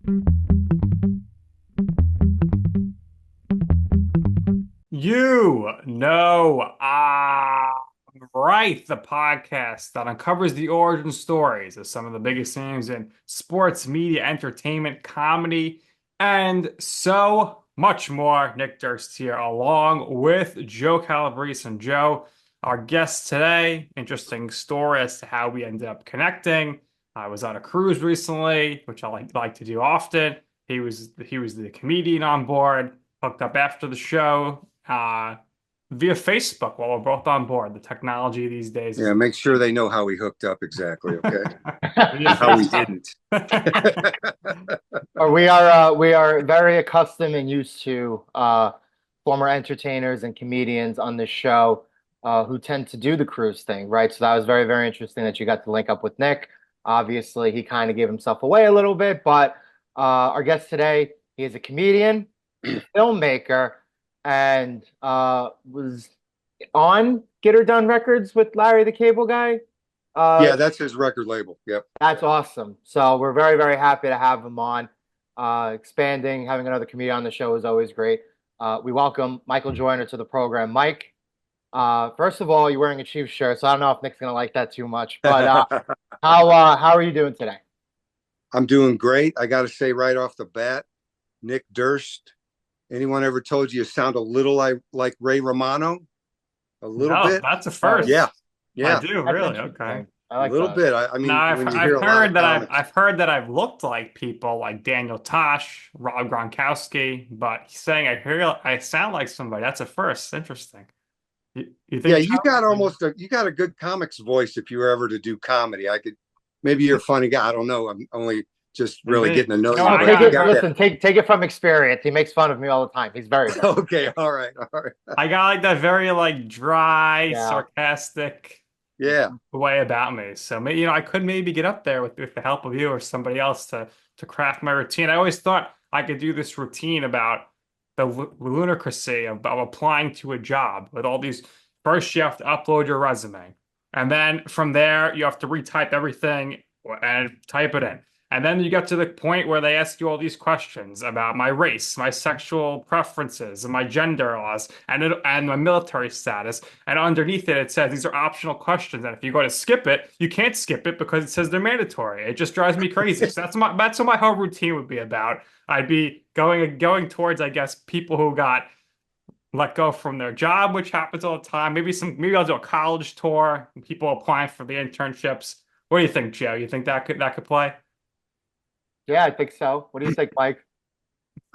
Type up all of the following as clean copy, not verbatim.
You know, right, the podcast that uncovers the origin stories of some of the biggest names in sports, media, entertainment, comedy, and so much more. Nick Durst here, along with Joe Calabrese. And Joe, our guest today, interesting story as to how we ended up connecting. I was on a cruise recently, which I like to do often. He was the comedian on board, hooked up after the show via Facebook while we're both on board. The technology these days is Yeah, make sure they know how we hooked up exactly, okay? via And how we Facebook. didn't. Or we are very accustomed and used to former entertainers and comedians on this show who tend to do the cruise thing, right? So that was very, very interesting that you got to link up with Nick. Obviously, he kind of gave himself away a little bit, but our guest today, he is a comedian, he's a filmmaker, and was on Get Her Done Records with Larry the Cable Guy. Yeah, that's his record label. Yep. That's awesome. So we're very, very happy to have him on. Expanding, having another comedian on the show is always great. We welcome Michael Joyner to the program. Mike, first of all, you're wearing a Chiefs shirt, so I don't know if Nick's gonna like that too much. But how are you doing today? I'm doing great. I got to say right off the bat, Nick Durst. Anyone ever told you sound a little like Ray Romano? A little No, bit? that's a first. Yeah. I Yeah. do, That's really. Okay. interesting. I A like little that. bit. I Now mean, when you I've hear a lot heard of that I've comics. I've heard that I've looked like people like Daniel Tosh, Rob Gronkowski, but he's saying I sound like somebody. That's a first. Interesting. You Yeah, think, Joe? you got a good comics voice if you were ever to do comedy. I could maybe you're a funny guy. I don't know. I'm only just really Maybe. getting to know You know, you, No, I but take you got it. got that. Listen, take it from experience. He makes fun of me all the time. He's very good. Okay, all right, all right. I got like that very like dry, Yeah. sarcastic Yeah. way about me. So maybe I could maybe get up there with the help of you or somebody else to craft my routine. I always thought I could do this routine about the ludicrousy of applying to a job with all these. First, you have to upload your resume, and then from there you have to retype everything and type it in. And then you get to the point where they ask you all these questions about my race, my sexual preferences, and my gender laws, and my military status. And underneath it, it says these are optional questions. And if you go to skip it, you can't skip it because it says they're mandatory. It just drives me crazy. So that's what my whole routine would be about. I'd be going towards, I guess, people who got let go from their job, which happens all the time. Maybe I'll do a college tour, people applying for the internships. What do you think, Joe? You think that could play? Yeah, I think so. What do you think, Mike?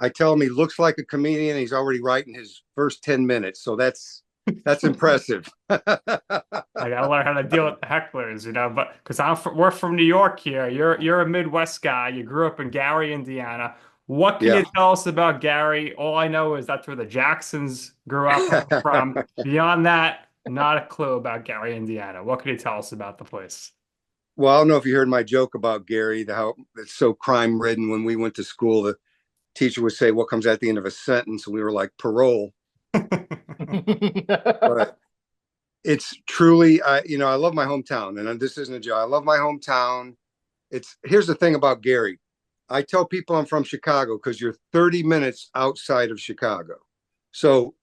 I tell him he looks like a comedian. He's already writing his first 10 minutes. So that's impressive. I gotta learn how to deal with the hecklers, but because we're from New York here. You're a Midwest guy. You grew up in Gary, Indiana. What can Yeah. you tell us about Gary? All I know is that's where the Jacksons grew up from. Beyond that, not a clue about Gary, Indiana. What can you tell us about the place? Well, I don't know if you heard my joke about Gary, how it's so crime ridden. When we went to school, the teacher would say, "What comes at the end of a sentence?" And we were like, "Parole." But it's truly, I love my hometown, and this isn't a joke. I love my hometown. Here's the thing about Gary. I tell people I'm from Chicago because you're 30 minutes outside of Chicago. So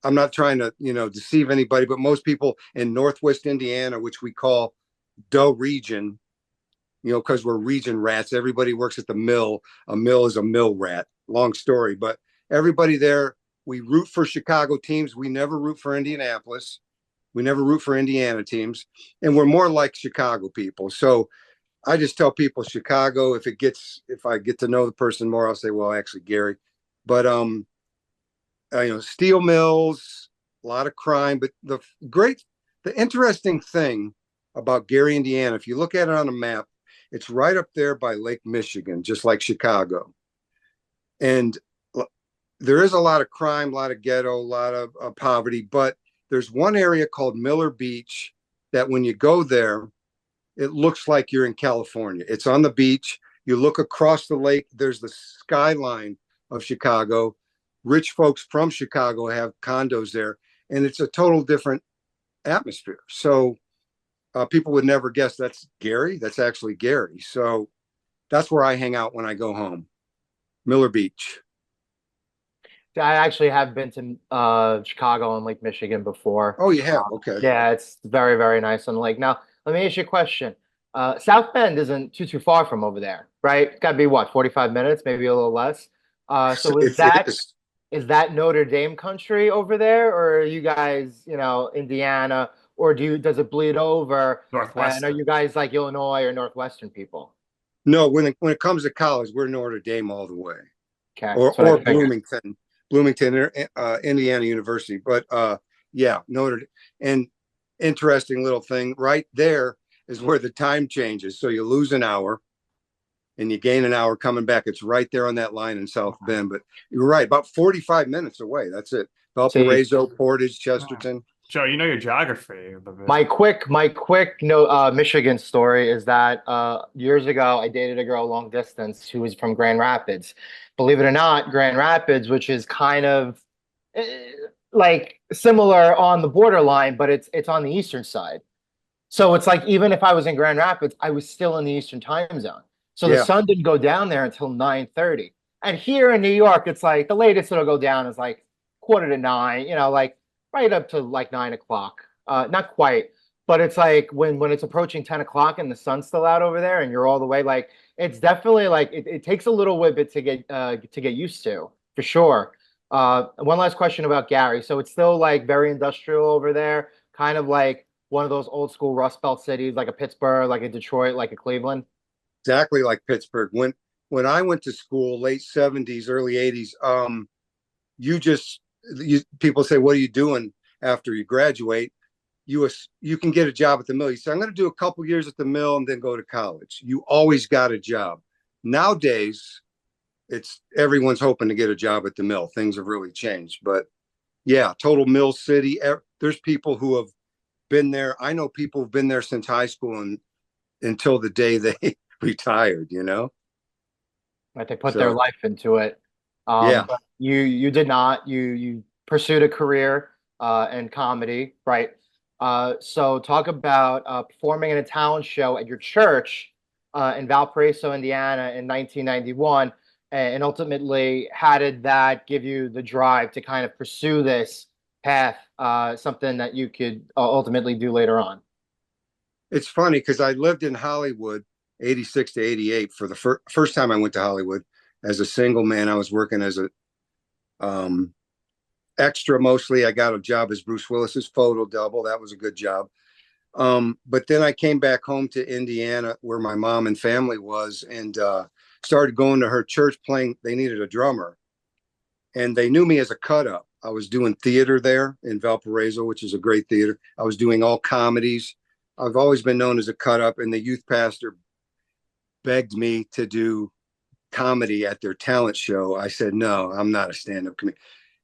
I'm not trying to, deceive anybody, but most people in Northwest Indiana, which we call the region, because we're region rats. Everybody works at the mill. A mill is a mill rat. Long story, but everybody there, we root for Chicago teams. We never root for Indianapolis. We never root for Indiana teams, and we're more like Chicago people. So I just tell people Chicago. If I get to know the person more, I'll say, well, actually, Gary. But steel mills, a lot of crime. But the interesting thing about Gary, Indiana, if you look at it on a map, it's right up there by Lake Michigan, just like Chicago. And there is a lot of crime, a lot of ghetto, a lot of poverty. But there's one area called Miller Beach that when you go there, it looks like you're in California. It's on the beach. You look across the lake, there's the skyline of Chicago. Rich folks from Chicago have condos there, and it's a total different atmosphere. So people would never guess that's Gary. That's actually Gary. So That's where I hang out when I go home. Miller Beach. I actually have been to Chicago and Lake Michigan before. Oh, you have? Okay. Yeah, it's very, very nice on the lake. Now, let me ask you a question. South Bend isn't too far from over there, right? Got to be what, 45 minutes, maybe a little less. So It is. is that Notre Dame country over there, or are you guys, Indiana, or does it bleed over? And are Northwestern. you guys like Illinois or Northwestern people? No, when it comes to college, we're Notre Dame all the way, Okay, or that's what I figured. Bloomington, Indiana University. But yeah, and interesting little thing right there is where the time changes. So you lose an hour and you gain an hour coming back. It's right there on that line in South Bend. But you're right, about 45 minutes away. That's it. See, Valparaiso, Portage, Oh. Chesterton. Joe, you know your geography a bit. my quick no Michigan story is that years ago I dated a girl long distance who was from Grand Rapids. Believe it or not, Grand Rapids, which is kind of like similar on the borderline, but it's on the eastern side. So it's like even if I was in Grand Rapids, I was still in the Eastern time zone. So the Yeah, sun didn't go down there until 9:30. And here in New York, it's like the latest it'll go down is like quarter to nine, like right up to like 9 o'clock. Not quite, but it's like when it's approaching 10 o'clock and the sun's still out over there and you're all the way like it's definitely like it takes a little bit to get used to for sure. One last question about Gary. So it's still like very industrial over there, kind of like one of those old school Rust Belt cities, like a Pittsburgh, like a Detroit, like a Cleveland. exactly like Pittsburgh. When I went to school, late 70s, early 80s, you just people say, "What are you doing after you graduate?" You can get a job at the mill. You say, "I'm going to do a couple years at the mill and then go to college." You always got a job. Nowadays, it's everyone's hoping to get a job at the mill. Things have really changed, but yeah, total mill city. There's people who have been there. I know people who've been there since high school and until the day they retired. Like they put their So life into it. yeah, But you did not. You pursued a career in comedy, right? So talk about performing in a talent show at your church in Valparaiso, Indiana, in 1991, and ultimately, how did that give you the drive to kind of pursue this path, something that you could ultimately do later on? it's funny because I lived in Hollywood, 86 to 88 for the first time I went to Hollywood as a single man. I was working as a um, extra mostly. I got a job as Bruce Willis's photo double. That was a good job. But then I came back home to Indiana where my mom and family was and started going to her church playing. They needed a drummer and they knew me as a cut up. I was doing theater there in Valparaiso, which is a great theater. I was doing all comedies. I've always been known as a cut up, and the youth pastor begged me to do comedy at their talent show. I said, no, I'm not a stand up comedian.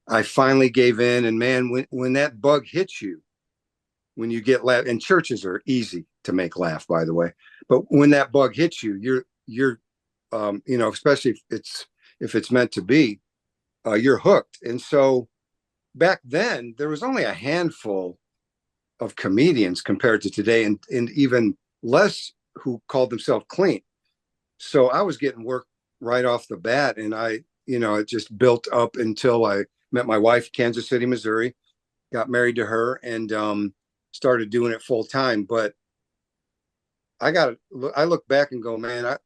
I finally gave in. And man, when that bug hits you, when you get laugh, and churches are easy to make laugh, by the way, but when that bug hits you, especially if it's meant to be, you're hooked. And so back then, there was only a handful of comedians compared to today, and even less who called themselves clean. So I was getting work right off the bat, and it just built up until I met my wife, Kansas City, Missouri, got married to her, and started doing it full time. But I look back and go, man,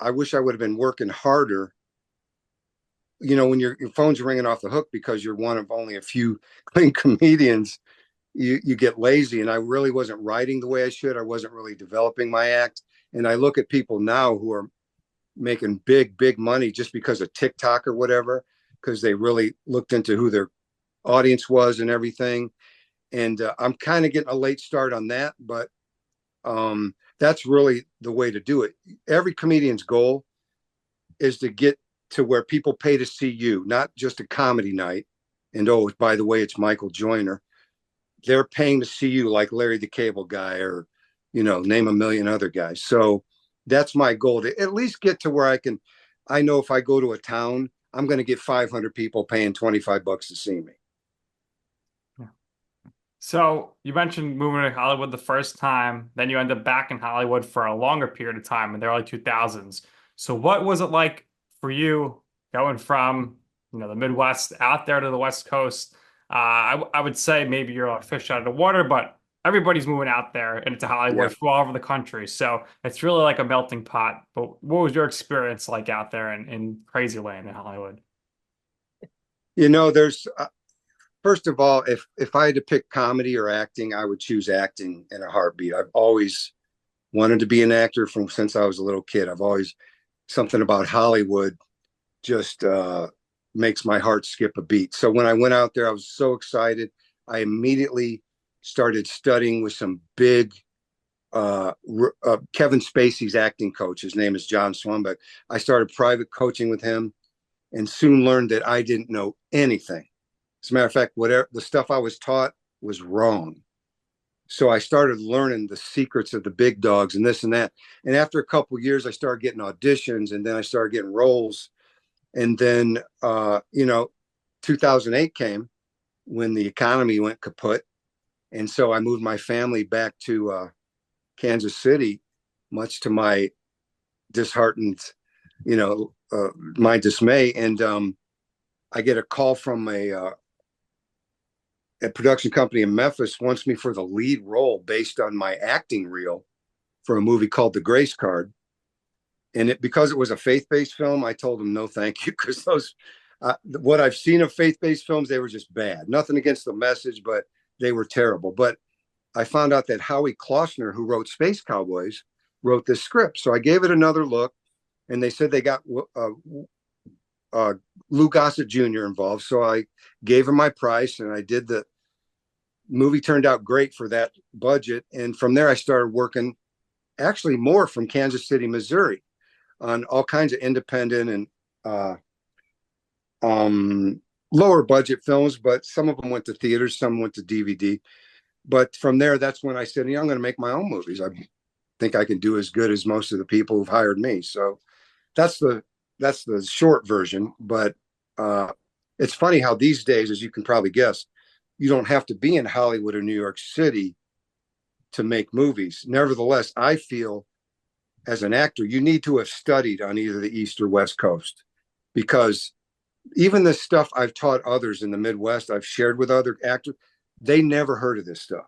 I wish I would have been working harder. When your phone's ringing off the hook because you're one of only a few clean comedians, you get lazy, and I really wasn't writing the way I should. I wasn't really developing my act. And I look at people now who are making big money just because of TikTok or whatever, because they really looked into who their audience was and everything. And I'm kind of getting a late start on that, but that's really the way to do it. Every comedian's goal is to get to where people pay to see you, not just a comedy night. And oh, by the way, it's Michael Joyner. They're paying to see you like Larry the Cable Guy or, name a million other guys. So that's my goal, to at least get to where I know if I go to a town, I'm going to get 500 people paying $25 to see me. So you mentioned moving to Hollywood the first time, then you end up back in Hollywood for a longer period of time in the early 2000s. So what was it like for you going from, the Midwest out there to the West Coast? I would say maybe you're a fish out of the water, but everybody's moving out there and into Yeah. Hollywood from all over the country. So it's really like a melting pot. But what was your experience like out there in crazy land in Hollywood? There's first of all, if I had to pick comedy or acting, I would choose acting in a heartbeat. I've always wanted to be an actor from since I was a little kid. I've always something about Hollywood just makes my heart skip a beat. So when I went out there, I was so excited. I immediately started studying with some big Kevin Spacey's acting coach. His name is John Swanbeck. I started private coaching with him and soon learned that I didn't know anything. As a matter of fact, whatever the stuff I was taught was wrong. So I started learning the secrets of the big dogs and this and that. And after a couple of years, I started getting auditions, and then I started getting roles. And then, 2008 came when the economy went kaput. And so I moved my family back to Kansas City, much to my disheartened, my dismay. And I get a call from a production company in Memphis wants me for the lead role based on my acting reel for a movie called The Grace Card. And because it was a faith-based film, I told them no, thank you, because what I've seen of faith-based films, they were just bad. Nothing against the message, but they were terrible. But I found out that Howie Klossner, who wrote Space Cowboys, wrote this script. So I gave it another look, and they said they got Lou Gossett Jr. involved. So I gave him my price, and I did the movie. Turned out great for that budget. And from there, I started working actually more from Kansas City, Missouri, on all kinds of independent and lower budget films, but some of them went to theaters, some went to DVD. But from there, that's when I said, I'm going to make my own movies. I think I can do as good as most of the people who've hired me. So that's the short version. But it's funny how these days, as you can probably guess, you don't have to be in Hollywood or New York City to make movies. Nevertheless, I feel as an actor, you need to have studied on either the East or West Coast, because even the stuff I've taught others in the Midwest, I've shared with other actors, they never heard of this stuff.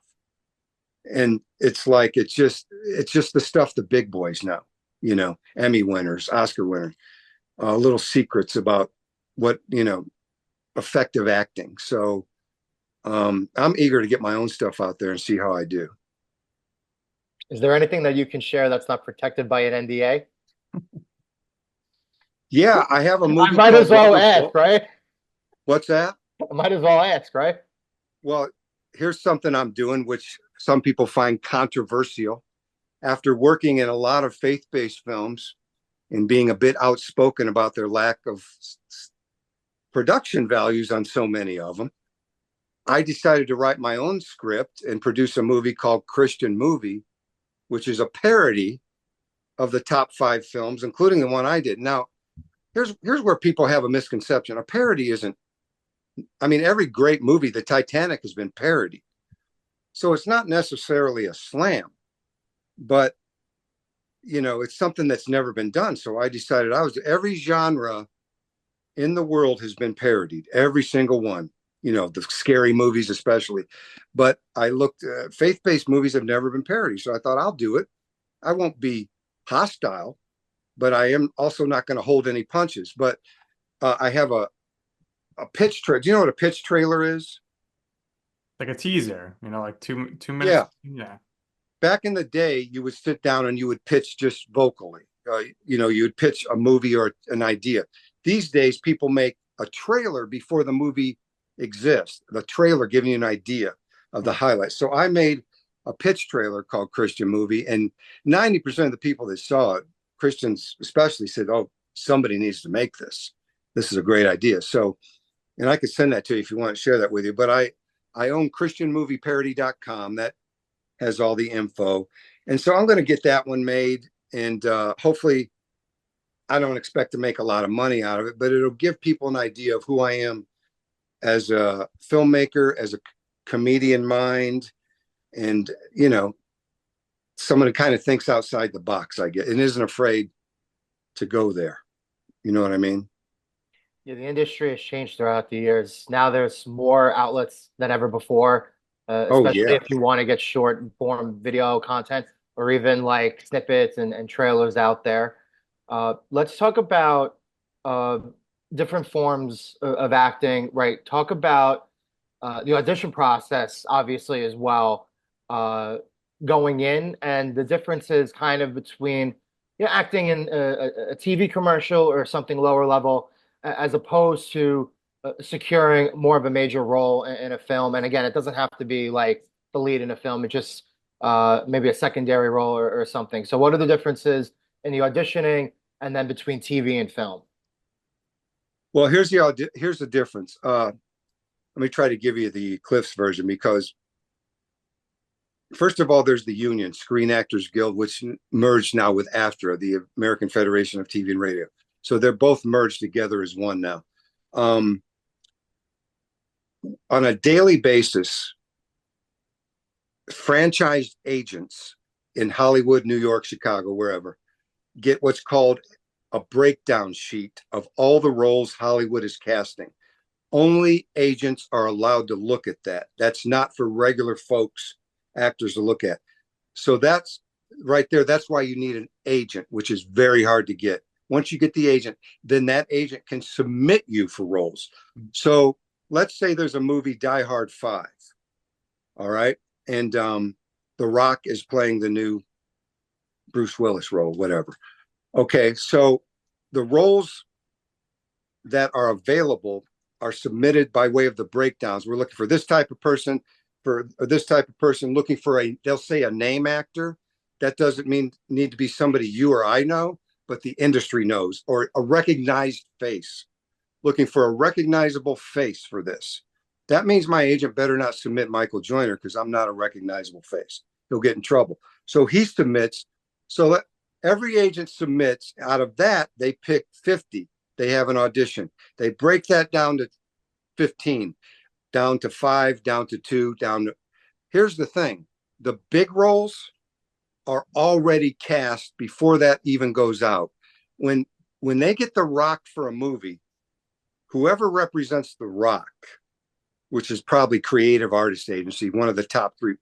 And it's like, it's just the stuff the big boys know, Emmy winners, Oscar winners, little secrets about what, effective acting. So I'm eager to get my own stuff out there and see how I do. Is there anything that you can share that's not protected by an NDA? Yeah, I have a movie I might called as well Rubber ask, Bull- right? What's that? I might as well ask, right? Well, here's something I'm doing, which some people find controversial. After working in a lot of faith-based films and being a bit outspoken about their lack of production values on so many of them, I decided to write my own script and produce a movie called Christian Movie, which is a parody of the top 5 films, including the one I did. Now, here's where people have a misconception. A parody isn't, every great movie, the Titanic, has been parodied. So it's not necessarily a slam, but it's something that's never been done. So I decided every genre in the world has been parodied, every single one, the scary movies especially. But I looked, faith-based movies have never been parodied. So I thought, I'll do it. I won't be hostile, but I am also not going to hold any punches. But I have a pitch trailer. Do you know what a pitch trailer is? Like a teaser, like two minutes. Yeah. Yeah. Back in the day, you would sit down and you would pitch just vocally. You would pitch a movie or an idea. These days, people make a trailer before the movie exists. The trailer giving you an idea of the highlights. So I made a pitch trailer called Christian Movie, and 90% of the people that saw it, Christians especially, said, "Oh, somebody needs to make this. This is a great idea." So, and I could send that to you if you want to share that with you. But I own christianmovieparody.com. That has all the info. And so I'm going to get that one made. And hopefully, I don't expect to make a lot of money out of it, but it'll give people an idea of who I am as a filmmaker, as a comedian mind, and, someone who kind of thinks outside the box, I guess, and isn't afraid to go there. You know what I mean? Yeah, the industry has changed throughout the years. Now there's more outlets than ever before, Oh especially yeah. if you want to get short form video content or even like snippets and trailers out there. Let's talk about uh, different forms of acting, right? Talk about the audition process, obviously, as well, uh, going in and the differences kind of between acting in a TV commercial or something lower level as opposed to securing more of a major role in a film. And again, it doesn't have to be like the lead in a film. It just maybe a secondary role or something. So what are the differences in the auditioning and then between TV and film? Well, here's the difference. Let me try to give you the Cliff's version because first of all, there's the union, Screen Actors Guild, which merged now with AFTRA, the American Federation of TV and Radio. So they're both merged together as one now. Um, on a daily basis, franchised agents in Hollywood, New York, Chicago, wherever, get what's called a breakdown sheet of all the roles Hollywood is casting. Only agents are allowed to look at that. That's not for regular folks, actors to look at. So that's right there. That's why you need an agent, which is very hard to get. Once you get the agent, then that agent can submit you for roles. So let's say there's a movie, Die Hard 5. All right. And The Rock is playing the new Bruce Willis role, whatever. Okay. So the roles that are available are submitted by way of the breakdowns. We're looking for this type of person, for this type of person, looking for they'll say a name actor. That doesn't mean need to be somebody you or I know, but the industry knows, or a recognized face. Looking for a recognizable face for this. That means my agent better not submit Michael Joyner because I'm not a recognizable face. He'll get in trouble. So he submits. So every agent submits. Out of that, they pick 50. They have an audition. They break that down to 15, down to 5, down to 2, down to. Here's the thing: the big roles are already cast before that even goes out. When when they get the Rock for a movie, whoever represents the Rock, which is probably Creative Artist Agency, one of the top 3,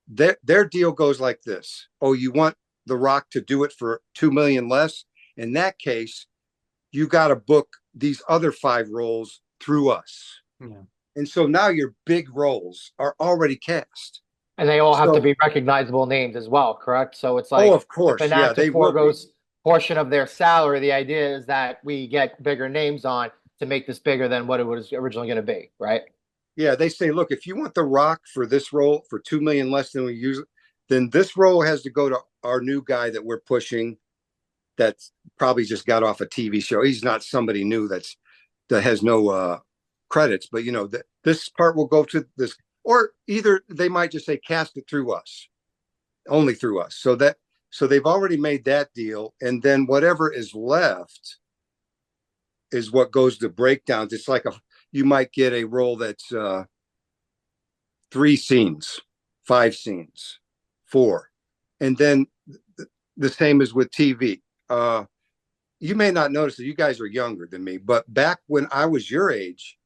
their deal goes like this: oh, you want the Rock to do it for 2 million less? In that case, you got to book these other 5 roles through us. Yeah. And so now your big roles are already cast. And they all have to So, be recognizable names as well, correct? So it's oh, like of if course, an yeah, actor they will be. foregoes portion of their salary, the idea is that we get bigger names on to make this bigger than what it was originally going to be, right? Yeah, they say, look, if you want the Rock for this role for 2 million less than we use, then this role has to go to our new guy that we're pushing. That's probably just got off a TV show. He's not somebody new that has no credits, but this part will go to this, or either they might just say cast it through us, only through us. So they've already made that deal, and then whatever is left is what goes to breakdowns. It's like you might get a role that's 3 scenes, 5 scenes, 4, and then the same as with TV. You may not notice that you guys are younger than me, but back when I was your age,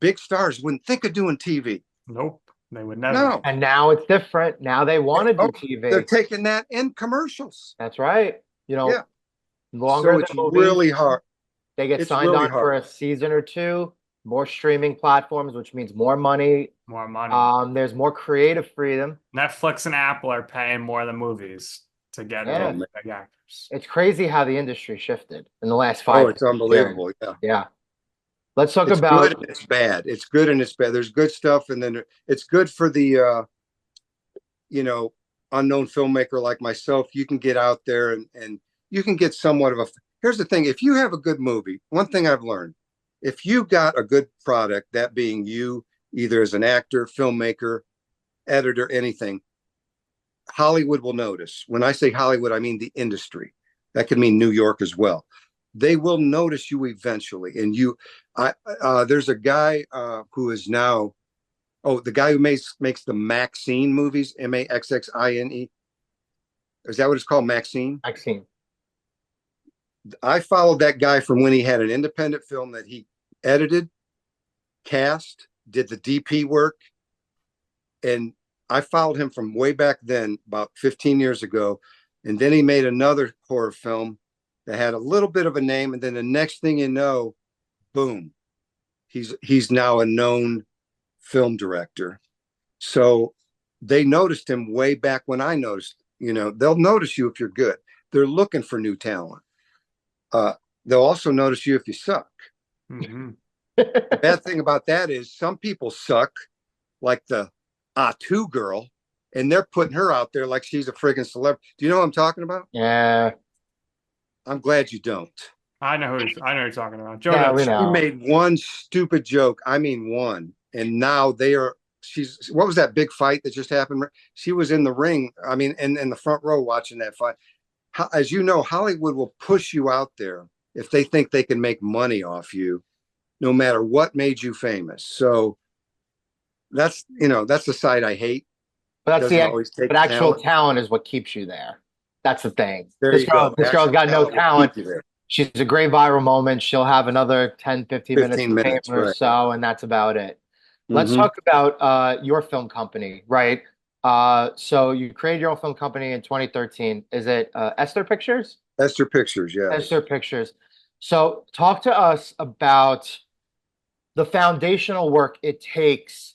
big stars wouldn't think of doing TV. Nope. They would never. No. And now it's different. Now they want to do Oh, they're TV. taking that in commercials. That's right. Yeah. Longer So the it's movie, really hard. they get It's signed really on for hard. a season or two, more streaming platforms, which means more money. More money. There's more creative freedom. Netflix and Apple are paying more than movies to get Oh Yeah. those man. big actors. It's crazy how the industry shifted in the last Oh, five it's years. unbelievable. Yeah. Yeah. Let's talk It's good about and it's bad. It's good and it's bad. There's good stuff, and then it's good for the you know, unknown filmmaker like myself. You can get out there and you can get somewhat of a. Here's the thing: if you have a good movie, one thing I've learned, if you got a good product, that being you, either as an actor, filmmaker, editor, anything, Hollywood will notice. When I say Hollywood, I mean the industry. That could mean New York as well. They will notice you eventually. And there's a guy who is now, the guy who makes the Maxine movies, Maxxine. Is that what it's called, Maxine? vaccine. I followed that guy from when he had an independent film that he edited, cast, did the DP work, and I followed him from way back then, about 15 years ago. And then he made another horror film that had a little bit of a name. And then the next thing you know, boom, he's now a known film director. So they noticed him way back when I noticed. You know, they'll notice you if you're good. They're looking for new talent. Uh, they'll also notice you if you suck. Mm-hmm. The bad thing about that is some people suck, like the two girl, and they're putting her out there like she's a friggin' celebrity. Do you know what I'm talking about? Yeah. I'm glad you don't. I know who you're talking about. Joe Yeah, we does. She know. made one stupid joke. I mean, one. And now she's, what was that big fight that just happened? She was in the ring. I mean, in the front row watching that fight. As you know, Hollywood will push you out there if they think they can make money off you, no matter what made you famous. So that's the side I hate. But that's Doesn't the always take but actual talent. talent is what keeps you there. That's the thing. There you go. This girl's Actual got no talent will talent. keep you there. She's a great viral moment. She'll have another 10, 15 minutes of 15 fame minutes, or right? so, and that's about it. Let's Mm-hmm. talk about your film company, right? So you created your own film company in 2013. Is it Esther Pictures? Esther Pictures, Esther yes. Pictures. So talk to us about the foundational work it takes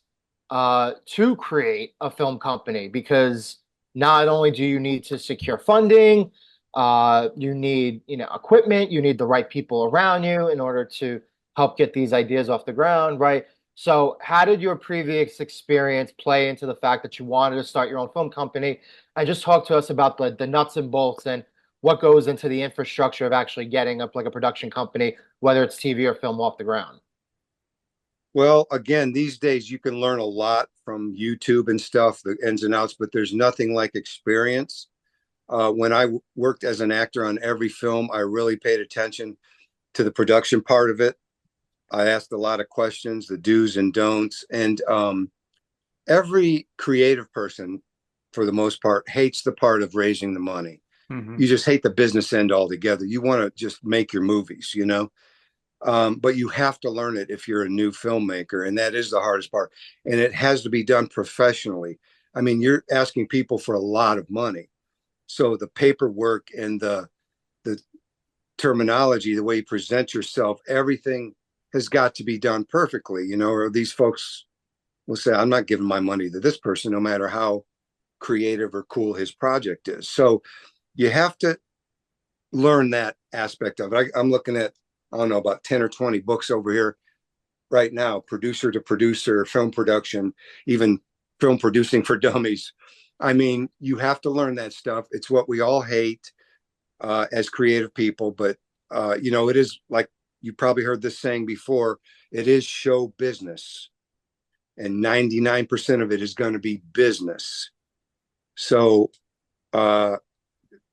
to create a film company, because not only do you need to secure funding, you need equipment, you need the right people around you in order to help get these ideas off the ground, right? So how did your previous experience play into the fact that you wanted to start your own film company? And just talk to us about the nuts and bolts and what goes into the infrastructure of actually getting up like a production company, whether it's TV or film, off the ground. Well, again, these days you can learn a lot from YouTube and stuff, the ins and outs, but there's nothing like experience. When I worked as an actor on every film, I really paid attention to the production part of it. I asked a lot of questions, the do's and don'ts, and every creative person, for the most part, hates the part of raising the money. Mm-hmm. You just hate the business end altogether. You want to just make your movies. But you have to learn it if you're a new filmmaker, and that is the hardest part. And it has to be done professionally. I mean, you're asking people for a lot of money, so the paperwork and the terminology, the way you present yourself, everything has got to be done perfectly. Or these folks will say, "I'm not giving my money to this person, no matter how creative or cool his project is." So you have to learn that aspect of it. I'm looking at, I don't know, about 10 or 20 books over here right now, producer to producer, film production, even film producing for dummies. I mean, you have to learn that stuff. It's what we all hate as creative people, but it is, like, you probably heard this saying before, it is show business, and 99% of it is going to be business. So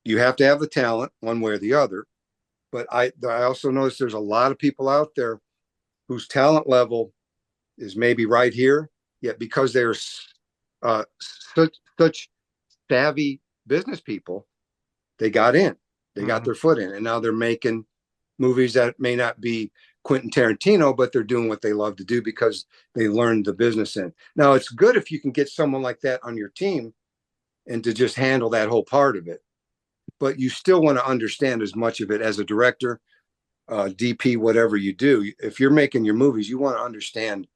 you have to have the talent one way or the other. But I also notice there's a lot of people out there whose talent level is maybe right here, yet because they're such savvy business people, they got in, they got Mm-hmm. their foot in, and now they're making movies that may not be Quentin Tarantino, but they're doing what they love to do because they learned the business end. Now, it's good if you can get someone like that on your team and to just handle that whole part of it. But you still want to understand as much of it as a director, DP, whatever you do. If you're making your movies, you want to understand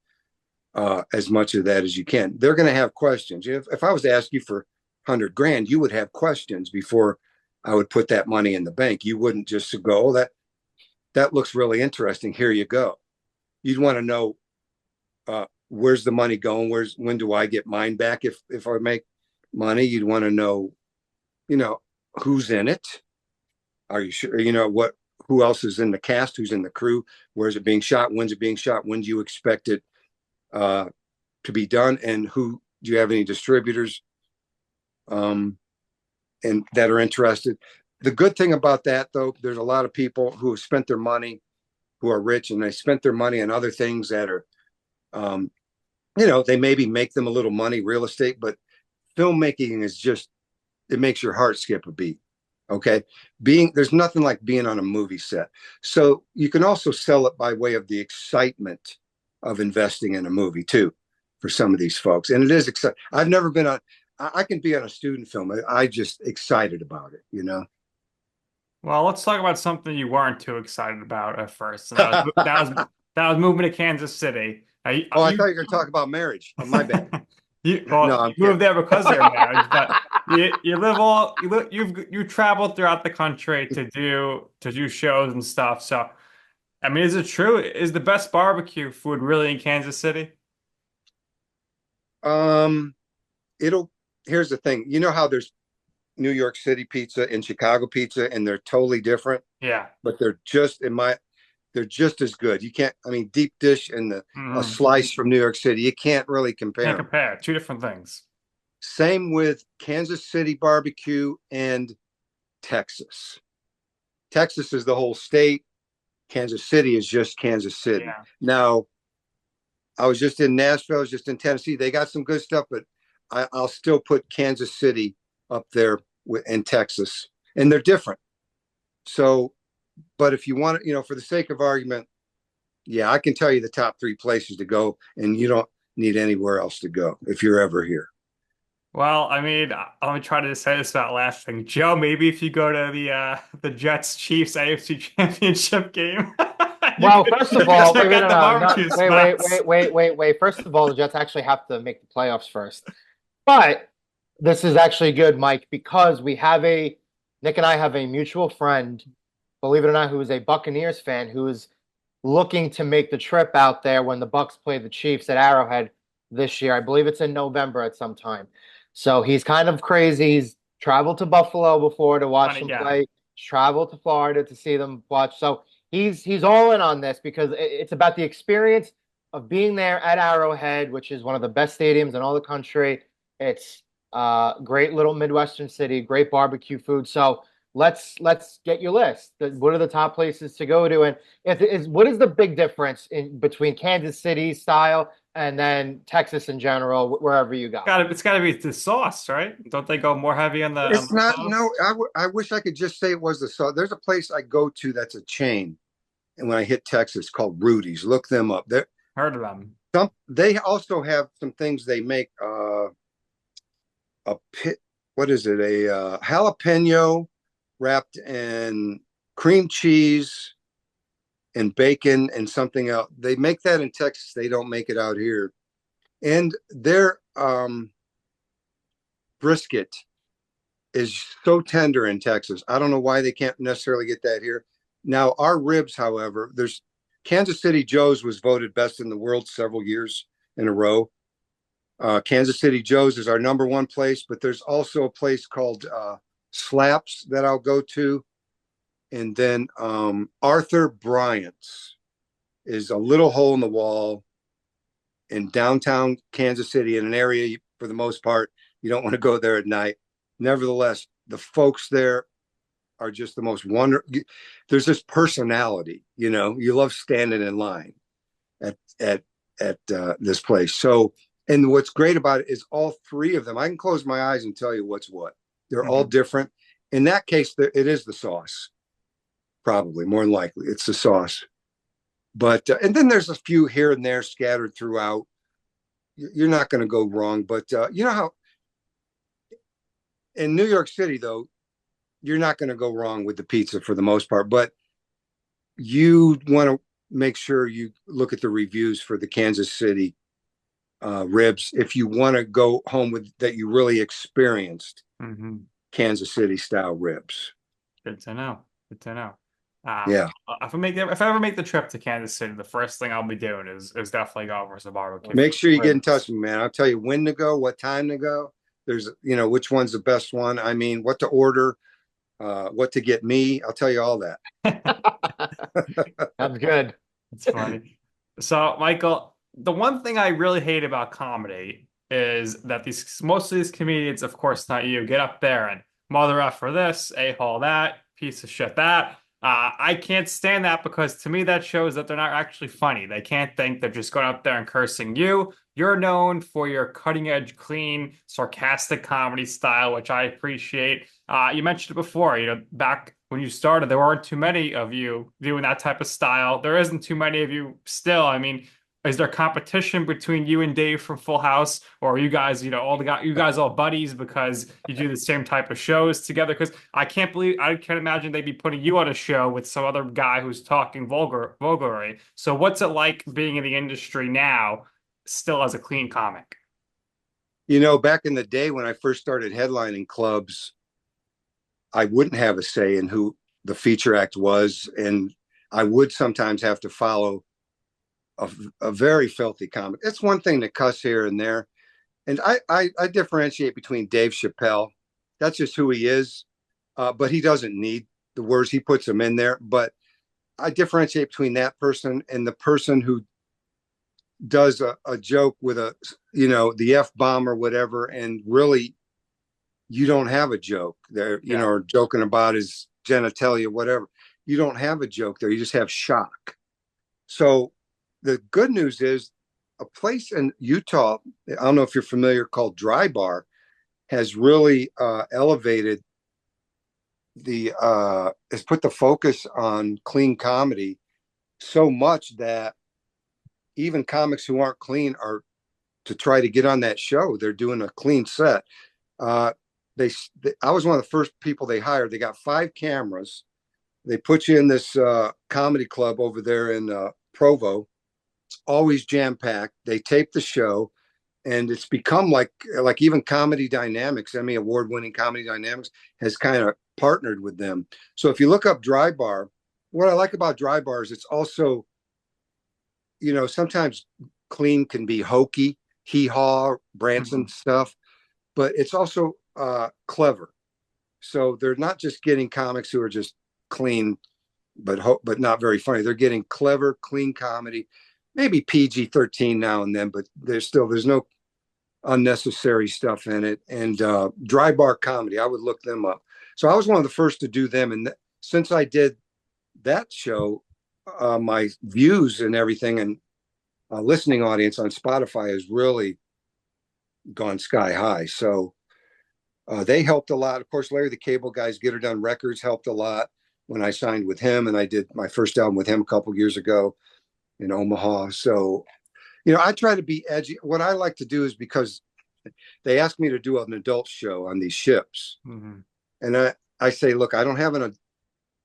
as much of that as you can. They're going to have questions. If I was to ask you for 100 grand, you would have questions before I would put that money in the bank. You wouldn't just go, "Oh, that looks really interesting. Here you go." You'd want to know, where's the money going? When do I get mine back if I make money? You'd want to know, who's in it. Are you sure? Who else is in the cast? Who's in the crew? Where's it being shot? When's it being shot? When do you expect it to be done? And do you have any distributors and that are interested? The good thing about that, though, there's a lot of people who have spent their money, who are rich, and they spent their money on other things that are, they maybe make them a little money, real estate, but filmmaking is just, it makes your heart skip a beat. Okay. There's nothing like being on a movie set. So you can also sell it by way of the excitement of investing in a movie too, for some of these folks. And it is exciting. I've never been on, I can be on a student film. I just excited about it, you know? Well, let's talk about something you weren't too excited about at first, and that was moving to Kansas City. Oh, I thought you were going to talk about marriage. Oh, my bad. No, You I'm moved kidding. there because of your marriage, but you traveled throughout the country to do shows and stuff. So, I mean, is it true? Is the best barbecue food really in Kansas City? Um, it'll, here's the thing. You know how there's New York City pizza and Chicago pizza, and they're totally different, Yeah. but they're just as good. You can't, I mean, deep dish and a Hmm. slice from New York City, you can't really compare Can't them. compare. Two different things. Same with Kansas City barbecue and Texas. Texas is the whole state. Kansas City is just Kansas City. Yeah. Now, I was just in Nashville, I was just in Tennessee. They got some good stuff, but I'll still put Kansas City up there in Texas, and they're different. So, but if you want, for the sake of argument, yeah, I can tell you the top three places to go, and you don't need anywhere else to go if you're ever here. Well, I mean, I'm gonna try to say this about last thing. Joe, maybe if you go to the Jets Chiefs AFC Championship game, you Well, could first of you could all, wait, check wait, out no, the no, barbecue not wait, wait, spots. wait, wait, wait, wait. First of all, the Jets actually have to make the playoffs first. But this is actually good, Mike, because Nick and I have a mutual friend, believe it or not, who is a Buccaneers fan who is looking to make the trip out there when the Bucks play the Chiefs at Arrowhead this year. I believe it's in November at some time. So he's kind of crazy. He's traveled to Buffalo before to watch Funny them guy. play. He's traveled to Florida to see them watch. So he's all in on this because it's about the experience of being there at Arrowhead, which is one of the best stadiums in all the country. It's great little Midwestern city, great barbecue food. So let's get your list. What are the top places to go to? And what is the big difference in between Kansas City style and then Texas in general, wherever you go? It's gotta be the sauce, right? Don't they go more heavy on It's the not. No, sauce? I wish I could just say it was the sauce. There's a place I go to that's a chain, and when I hit Texas, called Rudy's. Look them up. Heard of them. They also have some things they make. A pit. What is it? A jalapeno wrapped in cream cheese and bacon and something else. They make that in Texas. They don't make it out here. And their brisket is so tender in Texas. I don't know why they can't necessarily get that here. Now, our ribs, however, there's Kansas City Joe's was voted best in the world several years in a row. Kansas City Joe's is our number one place, but there's also a place called Slaps that I'll go to. And then Arthur Bryant's is a little hole in the wall in downtown Kansas City in an area, for the most part, you don't want to go there at night. Nevertheless, the folks there are just the most wonderful. There's this personality, you love standing in line at this place. So, and what's great about it is all three of them. I can close my eyes and tell you what's what. They're all Mhm. different. In that case, it is the sauce, probably more than likely. It's the sauce. But and then there's a few here and there scattered throughout. You're not going to go wrong. But you know how in New York City, though, you're not going to go wrong with the pizza for the most part. But you want to make sure you look at the reviews for the Kansas City ribs if you want to go home with that you really experienced Mhm. Kansas City style ribs. Good to know. Good to know. Um, Yeah. if I ever make the trip to Kansas City, the first thing I'll be doing is definitely go over some barbecue Make sure you get in touch ribs. with me, man. I'll tell you when to go, what time to go. There's, which one's the best one. I mean, what to order, what to get me. I'll tell you all that. That's good. It's funny. So, Michael, the one thing I really hate about comedy is that most of these comedians, of course, not you, get up there and mother up for this, a-hole that, piece of shit that. I can't stand that because to me that shows that they're not actually funny. They can't think they're just going up there and cursing you. You're known for your cutting edge, clean, sarcastic comedy style, which I appreciate. You mentioned it before, back when you started, there weren't too many of you doing that type of style. There isn't too many of you still. I mean, is there competition between you and Dave from Full House, or are you guys, all the guys, you guys all buddies because you do the same type of shows together? Because I can't imagine they'd be putting you on a show with some other guy who's talking vulgarly. So what's it like being in the industry now, still as a clean comic? Back in the day when I first started headlining clubs, I wouldn't have a say in who the feature act was, and I would sometimes have to follow a very filthy comic. It's one thing to cuss here and there, and I differentiate between Dave Chappelle. That's just who he is, but he doesn't need the words. He puts them in there. But I differentiate between that person and the person who does a joke with the F bomb or whatever, and really you don't have a joke there, or joking about his genitalia, whatever. You don't have a joke there. You just have shock. So the good news is a place in Utah, I don't know if you're familiar, called Dry Bar, has really elevated has put the focus on clean comedy so much that even comics who aren't clean are to try to get on that show. They're doing a clean set. Uh, I was one of the first people they hired. They got 5 cameras. They put you in this comedy club over there in Provo. It's always jam packed. They tape the show, and it's become like even Comedy Dynamics, Emmy award winning Comedy Dynamics, has kind of partnered with them. So if you look up Dry Bar, what I like about Dry Bar is it's also, sometimes clean can be hokey, hee haw, Branson stuff, but it's also clever. So they're not just getting comics who are just clean, but not very funny. They're getting clever, clean comedy, maybe PG-13 now and then, but there's no unnecessary stuff in it. And Dry Bar Comedy, I would look them up. So I was one of the first to do them, and since I did that show, my views and everything and listening audience on Spotify has really gone sky high. So they helped a lot. Of course, Larry the Cable Guy's Get Her Done Records helped a lot when I signed with him, and I did my first album with him a couple years ago in Omaha. So, I try to be edgy. What I like to do is, because they ask me to do an adult show on these ships, and I say, look, I don't have a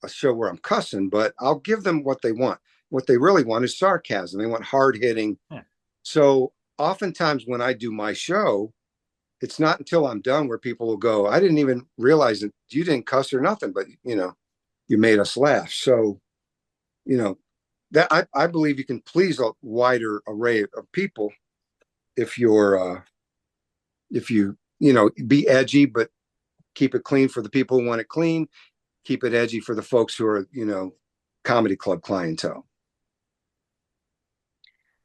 show where I'm cussing, but I'll give them what they want. What they really want is sarcasm. They want hard hitting. Yeah. So oftentimes when I do my show, it's not until I'm done where people will go, I didn't even realize that you didn't cuss or nothing, but you made us laugh. So, that I believe you can please a wider array of people if you be edgy, but keep it clean for the people who want it clean, keep it edgy for the folks who are, comedy club clientele.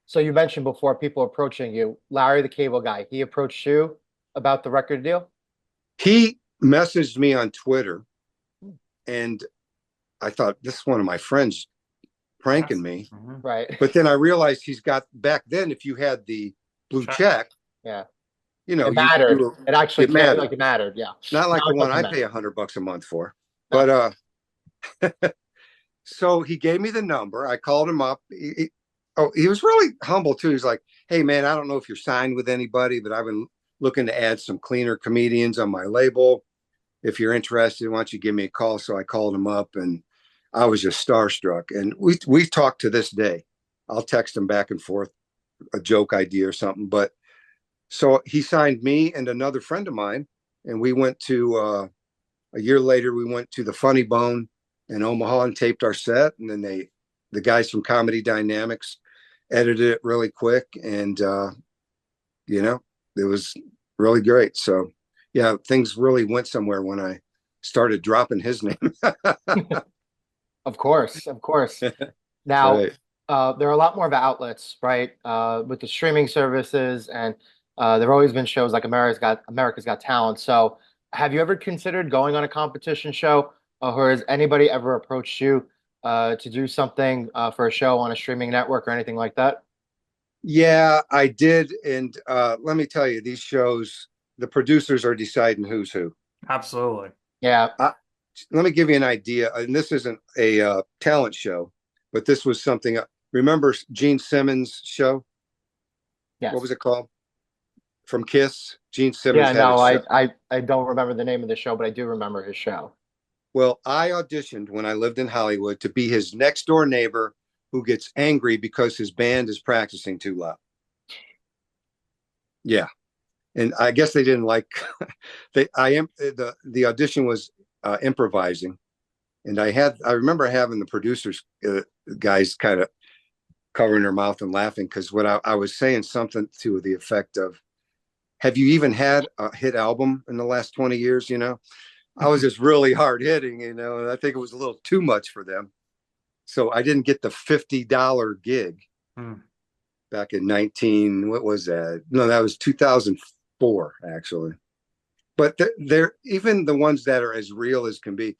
So you mentioned before people approaching you, Larry the Cable Guy, he approached you about the record deal? He messaged me on Twitter, and I thought, this is one of my friends pranking me. Right. But then I realized he's got, back then, if you had the blue check, yeah, it mattered. It actually mattered. Like it mattered. Yeah. Not like the one I pay $100 a month for. But so he gave me the number. I called him up. He was really humble too. He's like, hey man, I don't know if you're signed with anybody, but I've been looking to add some cleaner comedians on my label. If you're interested, why don't you give me a call? So I called him up, and I was just starstruck. And we talked to this day. I'll text him back and forth a joke idea or something. But so he signed me and another friend of mine, and we went to a year later, we went to the Funny Bone in Omaha and taped our set. And then the guys from Comedy Dynamics edited it really quick, and it was really great. So yeah, things really went somewhere when I started dropping his name. Of course. Now, right. There are a lot more of outlets, right? With the streaming services, and there have always been shows like America's Got Talent. So have you ever considered going on a competition show, or has anybody ever approached you to do something for a show on a streaming network or anything like that? Yeah, I did. And let me tell you, these shows, the producers are deciding who's who. Absolutely. Yeah. I, let me give you an idea. And this isn't a talent show, but this was something. Remember Gene Simmons' show? What was Yes. it called? From Kiss. Gene Simmons Yeah, had a no, show. I don't remember the name of the show, but I do remember his show. Well, I auditioned when I lived in Hollywood to be his next door neighbor who gets angry because his band is practicing too loud. Yeah, and I guess they didn't like. They I am the audition was improvising, and I remember having the producers guys kind of covering their mouth and laughing because what I was saying something to the effect of, "Have you even had a hit album in the last 20 years?" I was just really hard hitting, and I think it was a little too much for them. So I didn't get the $50 gig Hmm. back in 19, what was that? No, that was 2004, actually. But they're even the ones that are as real as can be.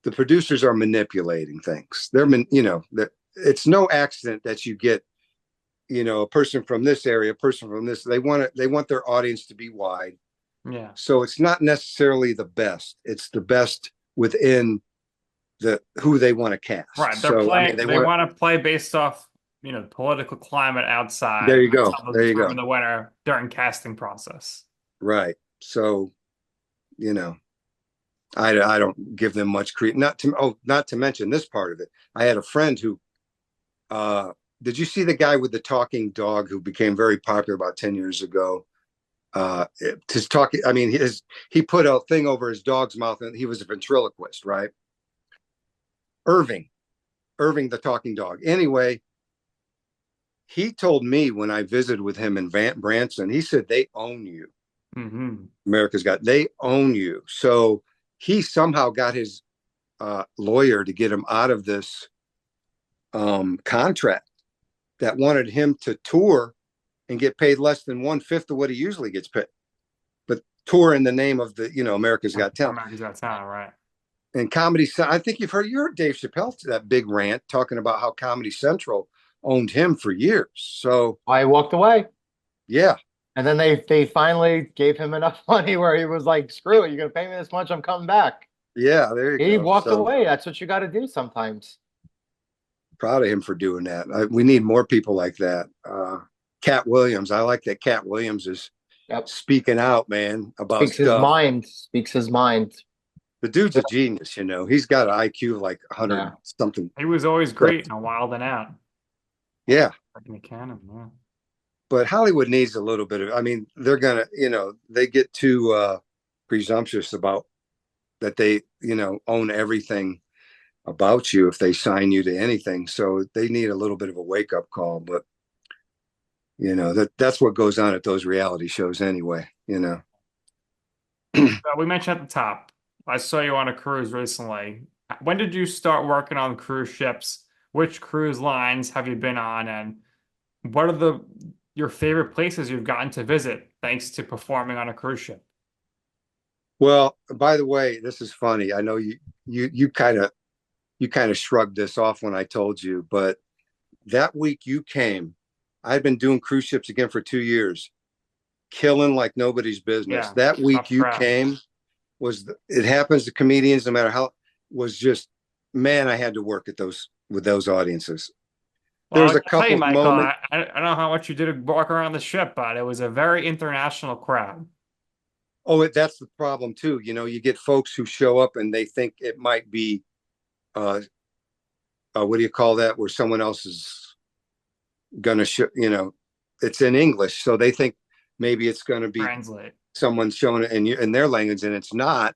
The producers are manipulating things. It's no accident that you get, a person from this area, a person from this. They want their audience to be wide. Yeah. So it's not necessarily the best. It's the best within the who they want to cast. Right. They're So I mean, playing, they they want want to play based off, political climate there outside. you That's go. how they'll There you go. determine the winner during casting process. Right. So, you know, I don't give them much credit. Not to mention this part of it. I had a friend who uh did you see the guy with the talking dog who became very popular about 10 years ago? His talking, I mean, he put a thing over his dog's mouth and he was a ventriloquist, right? Irving, Irving the talking dog. Anyway, he told me when I visited with him in Branson, he said they own you. Hmm. They own you. So he somehow got his lawyer to get him out of this contract that wanted him to tour and get paid less than 1/5 of what he usually gets paid, but tour in the name of America's Got Talent America's Got Talent, right? and Comedy. I think you heard Dave Chappelle that big rant talking about how Comedy Central owned him for years. So I walked away. yeah, And then they finally gave him enough money where he was like, screw it, you're gonna pay me this much, I'm coming back. yeah, there you He go. walked So away. That's what you gotta do sometimes. proud of him for doing that. We need more people like that. Cat Williams, I like that. Cat Williams is Yep. speaking out, man, about Speaks his stuff. mind. Speaks his mind. The dude's a genius. He's got an IQ of like 100 Yeah. something. He was always So, great in Wild and Out. yeah, Like in the canon, yeah. but Hollywood needs a little bit of. I mean, they're gonna, they get too presumptuous about that they, own everything about you if they sign you to anything. So they need a little bit of a wake up call. But that's what goes on at those reality shows anyway. We mentioned at the top, I saw you on a cruise recently. When did you start working on cruise ships? Which cruise lines have you been on? And what are your favorite places you've gotten to visit thanks to performing on a cruise ship? Well, by the way, this is funny. I know you kind of shrugged this off when I told you, but that week you came, I'd been doing cruise ships again for 2 years, killing like nobody's business. Yeah, That week tough you crowd. came it happens to comedians no matter how was just man, I had to work at those with those audiences. Well, There I was a gotta tell you, couple of Michael, moments. I don't know how much you did to walk around the ship, but it was a very international crowd. Oh, that's the problem too. You get folks who show up and they think it might be uh, what do you call that? Where someone else is gonna show, it's in English, so they think maybe it's gonna be Translate. someone showing it in their language, and it's not.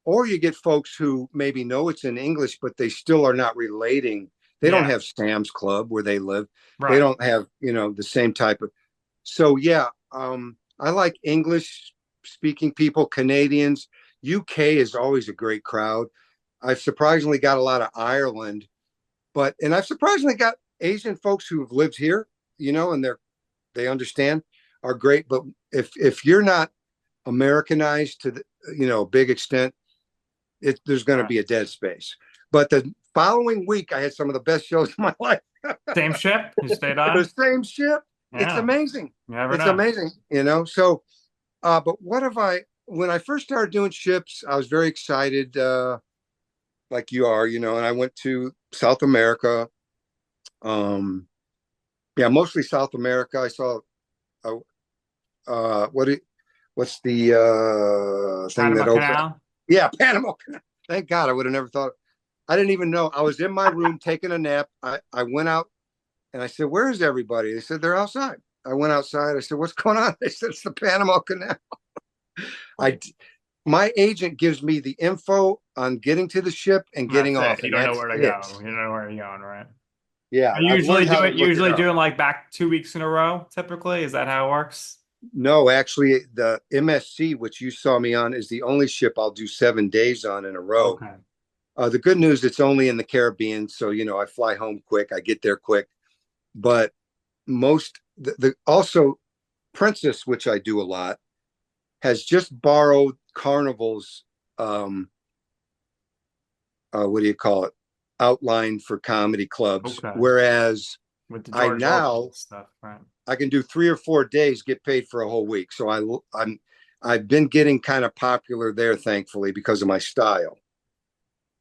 Or you get folks who maybe know it's in English, but they still are not relating. They don't Yeah, have Sam's Club where they live. They right. don't have, the same type of. So yeah, I like English speaking people, Canadians. UK is always a great crowd. I've surprisingly got a lot of Ireland, and I've surprisingly got Asian folks who've lived here, and they understand are great. But if you're not Americanized to the big extent, there's going to Right. be a dead space. But the following week, I had some of the best shows of my life. Same ship you stayed The on? same ship. It's Yeah, amazing. you never It's know. amazing. So, but what have I? when I first started doing ships, I was very excited, like you are, and I went to South America. Um, yeah, mostly South America. I saw, uh, what it, what's the thing Panama that opened? Canal. Yeah, Panama Canal. Thank God, I would have never thought. I didn't even know. I was in my room taking a nap. I went out and I said, "Where's everybody?" They said, "They're outside." I went outside. I said, "What's going on?" They said, "It's the Panama Canal." I my agent gives me the info on getting to the ship and getting That's it. off, You and don't know that's where to it. go. You don't know where you're going, right? Yeah, I I've usually learned how do to it, look it usually up. doing like back 2 weeks in a row, typically. Is that how it works? No, actually, the MSC, which you saw me on, is the only ship I'll do 7 days on in a row. Okay. The good news, it's only in the Caribbean, so I fly home quick, I get there quick. But most the also Princess, which I do a lot, has just borrowed Carnival's what do you call it, outline for comedy clubs, Okay. whereas With the I George Orwell now stuff, right? I can do 3 or 4 days, get paid for a whole week. So I've been getting kind of popular there, thankfully, because of my style.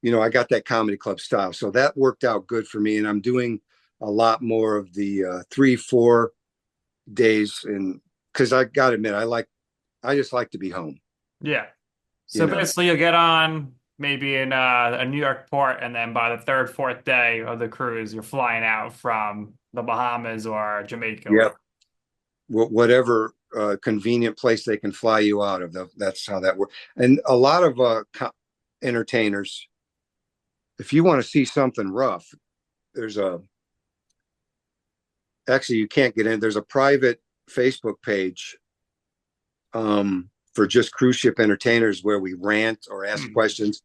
I got that comedy club style, so that worked out good for me. And I'm doing a lot more of the 3 4 days, and because I got to admit, I just like to be home. Yeah. You So know, basically, you'll get on maybe in a New York port, and then by the third, fourth day of the cruise, you're flying out from the Bahamas or Jamaica. yeah, whatever convenient place they can fly you out of. That's how that works. And a lot of entertainers, if you want to see something rough, there's a actually you can't get in. There's a private Facebook page for just cruise ship entertainers where we rant or ask Hmm. questions.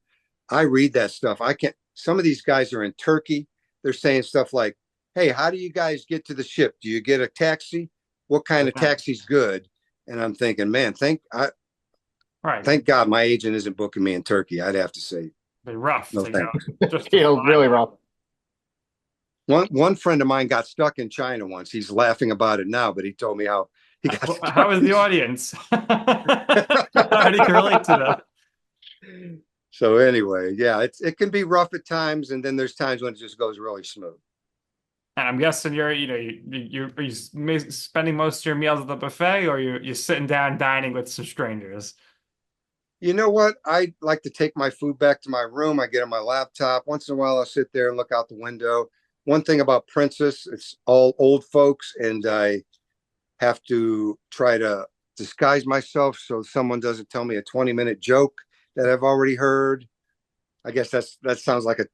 I read that stuff. I can't. Some of these guys are in Turkey. They're saying stuff like, "Hey, how do you guys get to the ship? Do you get a taxi? What kind of Yeah. taxi's good?" And I'm thinking, man, Right. thank God my agent isn't booking me in Turkey. I'd have to say Be rough no, to go thank you. just to Feels fly really there. rough. One friend of mine got stuck in China once. He's laughing about it now, but he told me how he got How stuck. is the audience? How do you relate to them? So anyway, yeah, it can be rough at times, and then there's times when it just goes really smooth. And I'm guessing are you spending most of your meals at the buffet, or you're sitting down dining with some strangers? You know what? I like to take my food back to my room. I get on my laptop. Once in a while, I'll sit there and look out the window. One thing about Princess, it's all old folks, and I have to try to disguise myself so someone doesn't tell me a 20-minute joke that I've already heard. I guess that sounds like a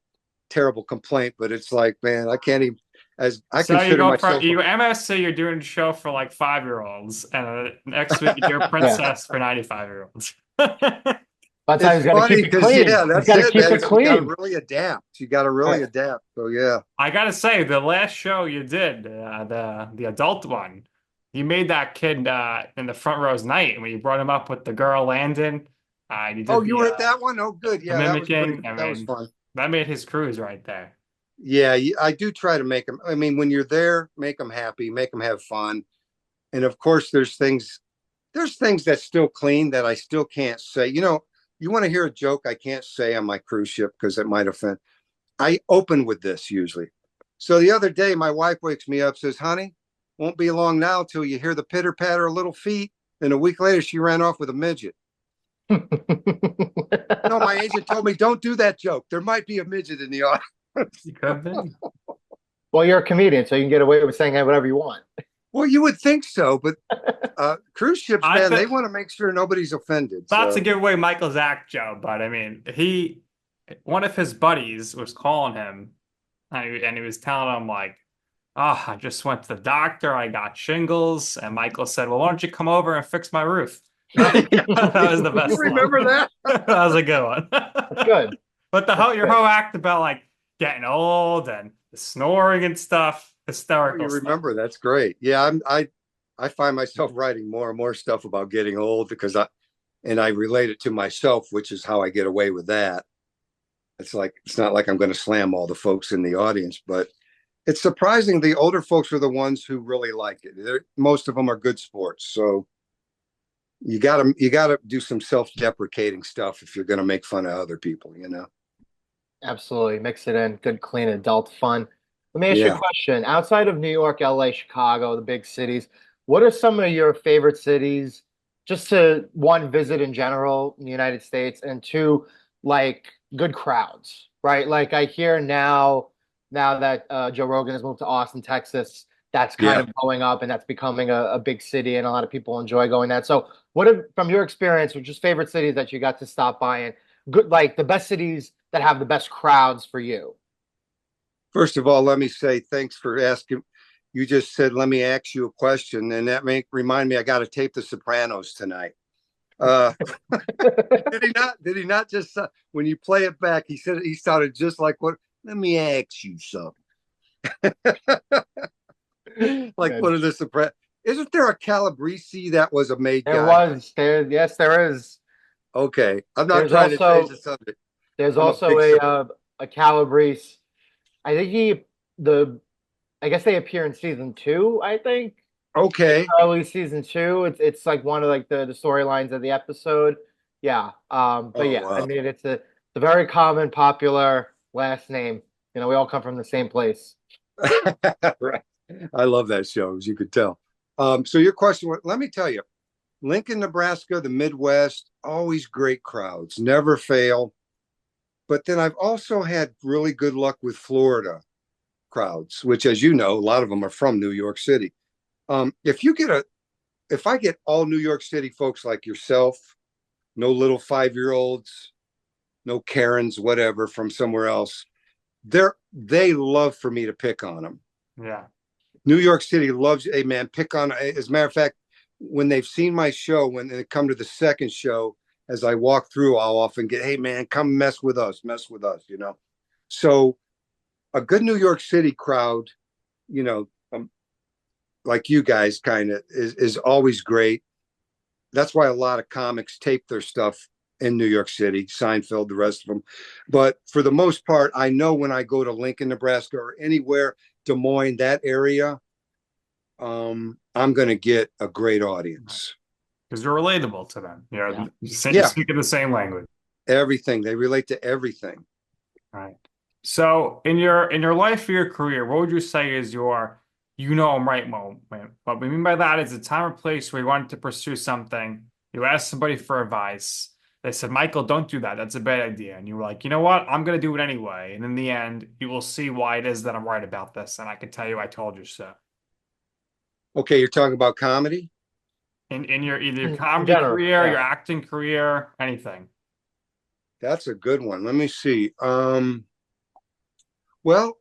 terrible complaint, but it's like, man, I can't even, as I So you consider go for myself. you MSC, you're doing a show for like 5-year-olds, and next week you're a Yeah. princess for 95-year-olds. That's how It's he's got to keep funny it because clean. yeah, He's that's got to it, keep man. it You got to clean. really adapt. You got to really Right. adapt. So yeah. I gotta say, the last show you did, the adult one, you made that kid in the front row's night when you brought him up with the girl Landon. You Oh, did you were at that one? Oh, good. the Yeah, that was pretty. mimicking. I That was mean, fun. that made his cruise right there. Yeah, I do try to make them. I mean, when you're there, make them happy, make them have fun. And of course, there's things that still clean that I still can't say. You want to hear a joke I can't say on my cruise ship because it might offend. I open with this usually. So the other day, my wife wakes me up, says, "Honey, won't be long now till you hear the pitter patter of little feet." And a week later, she ran off with a midget. No, my agent told me don't do that joke. There might be a midget in the audience. You could be. Well, you're a comedian, so you can get away with saying whatever you want. Well, you would think so, but cruise ships, I man, they bet want to make sure nobody's offended. not to So, give away Michael's act, Joe, but I mean, one of his buddies was calling him, and he was telling him like, "Oh, I just went to the doctor. I got shingles." And Michael said, "Well, why don't you come over and fix my roof?" That was the you best one. remember that? That was a good one. That's good. But That's your good. whole act about like getting old and the snoring and stuff, Oh, you hysterical stuff. remember? That's great. Yeah, I find myself writing more and more stuff about getting old because I relate it to myself, which is how I get away with that. It's not like I'm going to slam all the folks in the audience, but it's surprising the older folks are the ones who really like it. Most of them are good sports. So you gotta do some self-deprecating stuff if you're gonna make fun of other people, you know? Absolutely. Mix it in. Good, clean adult fun. Let me ask you a Yeah. question. Outside of New York, LA, Chicago, the big cities, what are some of your favorite cities just to one, visit in general in the United States, and two, like good crowds, right? Like I hear now that Joe Rogan has moved to Austin, Texas, that's kind Yeah. of blowing up and that's becoming a big city and a lot of people enjoy going there. So what are, from your experience, which is favorite cities that you got to stop by and good, like the best cities that have the best crowds for you? First of all, let me say thanks for asking. You just said, let me ask you a question, and that may remind me I got to tape The Sopranos tonight. Uh, did he not? Did he not just when you play it back? He said he sounded just like what? Let me ask you something. Like Good. one of the Sopranos. Isn't there a Calabrese that was a made There guy? was there, yes, there is. Okay, I'm not There's trying to change the also subject. there's I'm a also big a Calabrese. I think the I guess they appear in season two, I think. Like okay. early season two. It's like one of like the storylines of the episode. Yeah. But Oh yeah, I wow. mean it's a very common, popular last name. You know, we all come from the same place. Right. I love that show, as you could tell. So your question, let me tell you, Lincoln, Nebraska, the Midwest, always great crowds, never fail. But then I've also had really good luck with Florida crowds, which, as you know, a lot of them are from New York City. If you get a, if I get all New York City folks like yourself, no little 5-year-olds, no Karens, whatever, from somewhere else, they love for me to pick on them. Yeah. New York City loves, hey man, pick on. As a matter of fact, when they've seen my show, when they come to the second show, as I walk through, I'll often get, hey man, come mess with us, you know. So a good New York City crowd, you know, like you guys, kind of is always great. That's why a lot of comics tape their stuff in New York City, Seinfeld, the rest of them. But for the most part, I know when I go to Lincoln, Nebraska, or anywhere, Des Moines, that area, I'm going to get a great audience. Because you're relatable to them. Yeah. You Yeah, speak in the same language. everything. They relate to everything. Right. So in your life or your career, what would you say is your you know I'm right moment? What we mean by that is a time or place where you wanted to pursue something, you asked somebody for advice. They said, Michael, don't do that. That's a bad idea. And you were like, you know what? I'm gonna do it anyway. And in the end, you will see why it is that I'm right about this. And I can tell you I told you so. Okay, you're talking about comedy? In your either your In comedy general, career, yeah. your acting career, anything. That's a good one. Let me see. Well,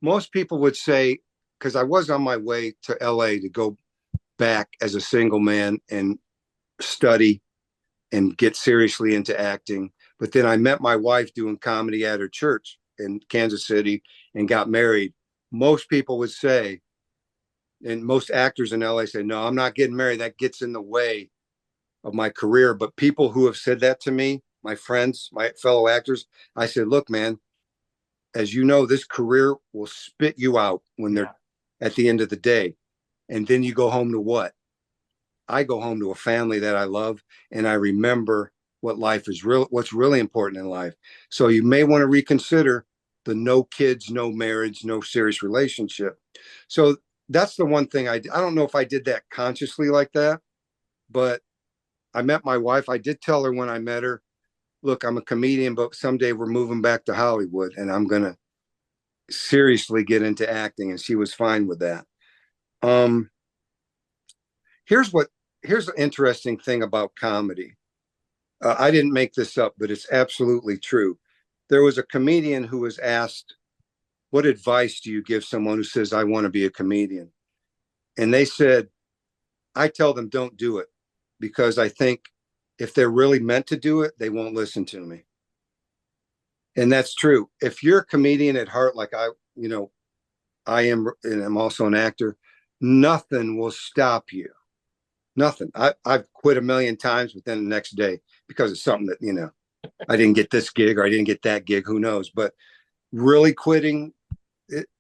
most people would say, because I was on my way to LA to go back as a single man and study and get seriously into acting. But then I met my wife doing comedy at her church in Kansas City and got married. Most people would say, and most actors in LA say, no, I'm not getting married. That gets in the way of my career. But people who have said that to me, my friends, my fellow actors, I said, look, man, as you know, this career will spit you out when they're Yeah. at the end of the day. And then you go home to what? I go home to a family that I love and I remember what life is real, what's really important in life. So you may want to reconsider the no kids, no marriage, no serious relationship. So that's the one thing I don't know if I did that consciously like that, but I met my wife. I did tell her when I met her, look, I'm a comedian, but someday we're moving back to Hollywood and I'm going to seriously get into acting. And she was fine with that. Um, here's what, here's the interesting thing about comedy. I didn't make this up, but it's absolutely true. There was a comedian who was asked, what advice do you give someone who says, I want to be a comedian? And they said, I tell them, don't do it because I think if they're really meant to do it, they won't listen to me. And that's true. If you're a comedian at heart, like you know, I am, and I'm also an actor, nothing will stop you. Nothing. I've quit a million times within the next day because of something that, you know, I didn't get this gig or I didn't get that gig, who knows? But really quitting,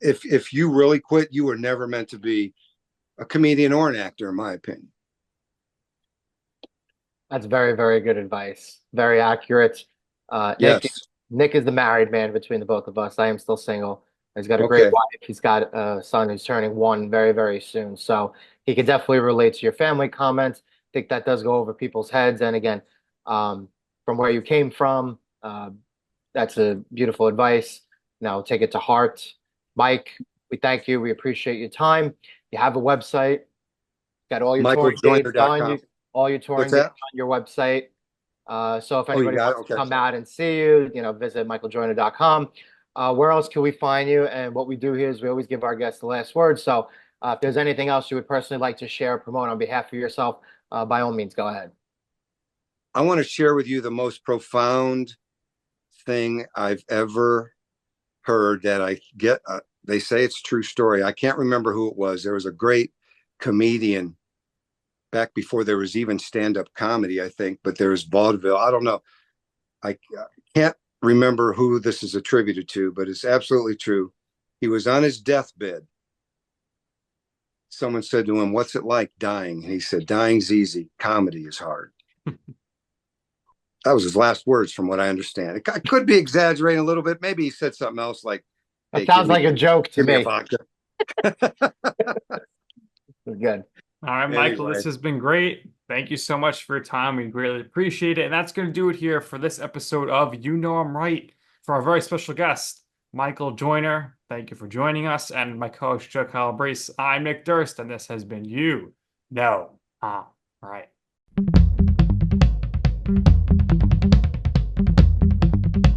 if you really quit, you were never meant to be a comedian or an actor, in my opinion. That's very, very good advice. Very accurate. Nick, Yes. Nick is the married man between the both of us. I am still single. He's got a great Okay. wife. He's got a son who's turning one very, very soon. So he could definitely relate to your family comments. I think that does go over people's heads. And again, um, from where you came from, that's a beautiful advice. Now take it to heart. Mike, we thank you. We appreciate your time. You have a website, got all your touring dates on michaeljoyner.com. you, all your touring What's dates that? on your website. So if Oh, you anybody got it? wants to Okay. come out and see you, visit michaeljoyner.com. Where else can we find you? And what we do here is we always give our guests the last word. So if there's anything else you would personally like to share or promote on behalf of yourself, by all means, go ahead. I want to share with you the most profound thing I've ever heard that I get. They say it's a true story. I can't remember who it was. There was a great comedian back before there was even stand-up comedy, I think, but there was vaudeville. I don't know. I can't remember who this is attributed to, but it's absolutely true. He was on his deathbed. Someone said to him, "What's it like dying?" And he said, "Dying's easy. Comedy is hard." That was his last words, from what I understand. I could be exaggerating a little bit. Maybe he said something else like, That "Hey, sounds like a joke to give me a me. vodka." Good. All right, Michael, this Anyway, has been great. Thank you so much for your time. We greatly appreciate it. And that's going to do it here for this episode of You Know I'm Right for our very special guest, Michael Joyner. Thank you for joining us. And my co-host, Joe Calabrese. I'm Nick Durst, and this has been You Know I'm Right.